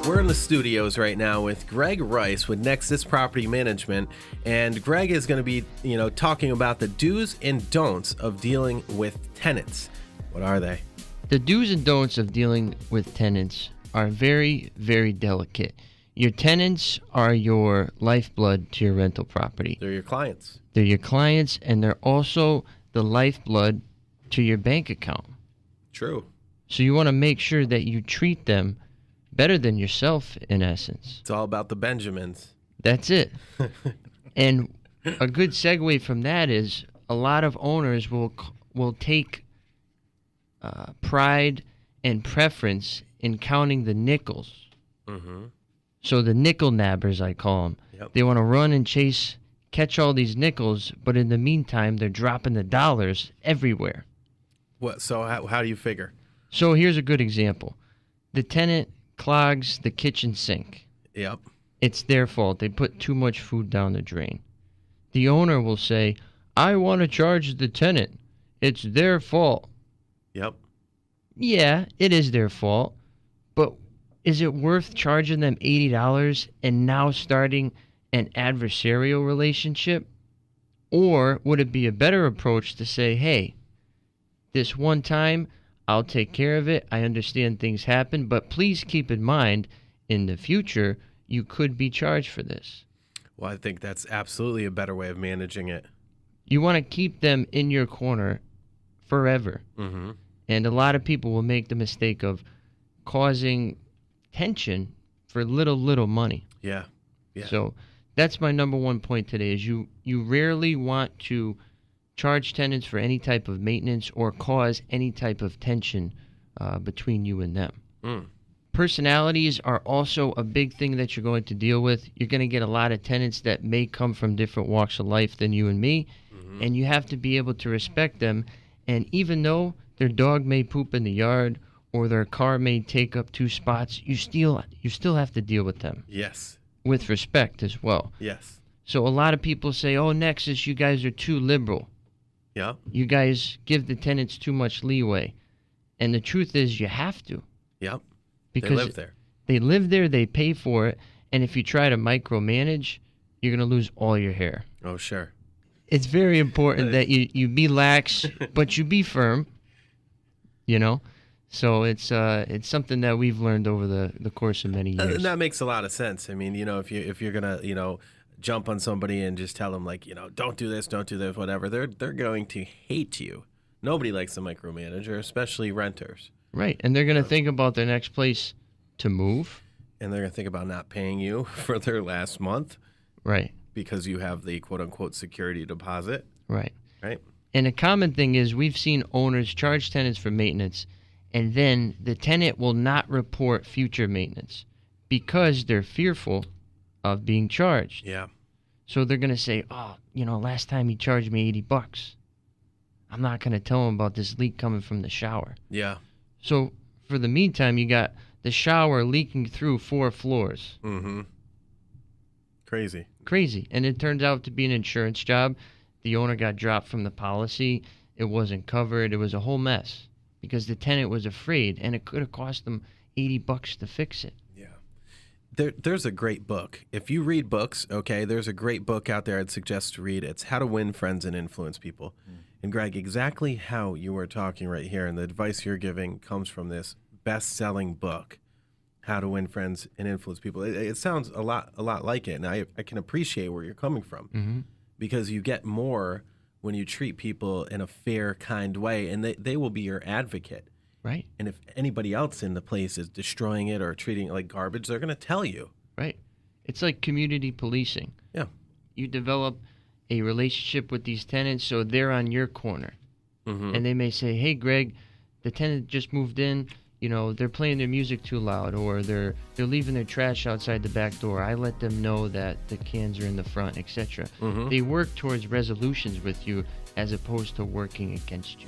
We're in the studios right now with Greg Rice with Nexus Property Management, and Greg is going to be, talking about the do's and don'ts of dealing with tenants. What are they? The do's and don'ts of dealing with tenants are very, very delicate. Your tenants are your lifeblood to your rental property. They're your clients. They're your clients, and they're also the lifeblood to your bank account. True. So you want to make sure that you treat them better than yourself, in essence. It's all about the Benjamins. That's it. And a good segue from that is a lot of owners will take pride and preference in counting the nickels. Mm-hmm. So the nickel nabbers, I call them. Yep. They want to run and catch all these nickels, but in the meantime, they're dropping the dollars everywhere. What? So how do you figure? So here's a good example. The tenant clogs the kitchen sink. Yep. It's their fault. They put too much food down the drain. The owner will say, I want to charge the tenant. It's their fault. Yep. Yeah, it is their fault. But is it worth charging them $80 and now starting an adversarial relationship? Or would it be a better approach to say, hey, this one time, I'll take care of it. I understand things happen, but please keep in mind, in the future, you could be charged for this. Well, I think that's absolutely a better way of managing it. You want to keep them in your corner forever. Mm-hmm. And a lot of people will make the mistake of causing tension for little money. Yeah. So that's my number one point today is you rarely want to charge tenants for any type of maintenance or cause any type of tension between you and them. Mm. Personalities are also a big thing that you're going to deal with. You're going to get a lot of tenants that may come from different walks of life than you and me, and you have to be able to respect them. And even though their dog may poop in the yard or their car may take up 2 spots, you still have to deal with them. Yes. With respect as well. Yes. So a lot of people say, oh, Nexus, you guys are too liberal. Yeah. You guys give the tenants too much leeway. And the truth is you have to. Yep. Because they live there. They live there, they pay for it, and if you try to micromanage, you're going to lose all your hair. Oh, sure. It's very important that you be lax, but you be firm, So it's something that we've learned over the course of many years. And that makes a lot of sense. I mean, if you're going to, jump on somebody and just tell them don't do this, whatever, they're going to hate you. Nobody likes a micromanager, especially renters. Right, and they're going to think about their next place to move. And they're going to think about not paying you for their last month. Right. Because you have the quote-unquote security deposit. Right. Right. And a common thing is we've seen owners charge tenants for maintenance, and then the tenant will not report future maintenance because they're fearful of being charged. Yeah. So they're going to say, last time he charged me $80. I'm not going to tell him about this leak coming from the shower. Yeah. So for the meantime, you got the shower leaking through 4 floors. Mm-hmm. Crazy. And it turned out to be an insurance job. The owner got dropped from the policy. It wasn't covered. It was a whole mess because the tenant was afraid, and it could have cost them $80 to fix it. Yeah. There's a great book. If you read books, okay, there's a great book out there I'd suggest to read. It's How to Win Friends and Influence People. And Greg, exactly how you were talking right here and the advice you're giving comes from this best-selling book, How to Win Friends and Influence People. It sounds a lot like it, and I can appreciate where you're coming from because you get more when you treat people in a fair, kind way, and they will be your advocate. Right. And if anybody else in the place is destroying it or treating it like garbage, they're going to tell you. Right. It's like community policing. Yeah. You develop a relationship with these tenants so they're on your corner. Mm-hmm. And they may say, hey, Greg, the tenant just moved in. They're playing their music too loud, or they're leaving their trash outside the back door. I let them know that the cans are in the front, etc. Mm-hmm. They work towards resolutions with you as opposed to working against you.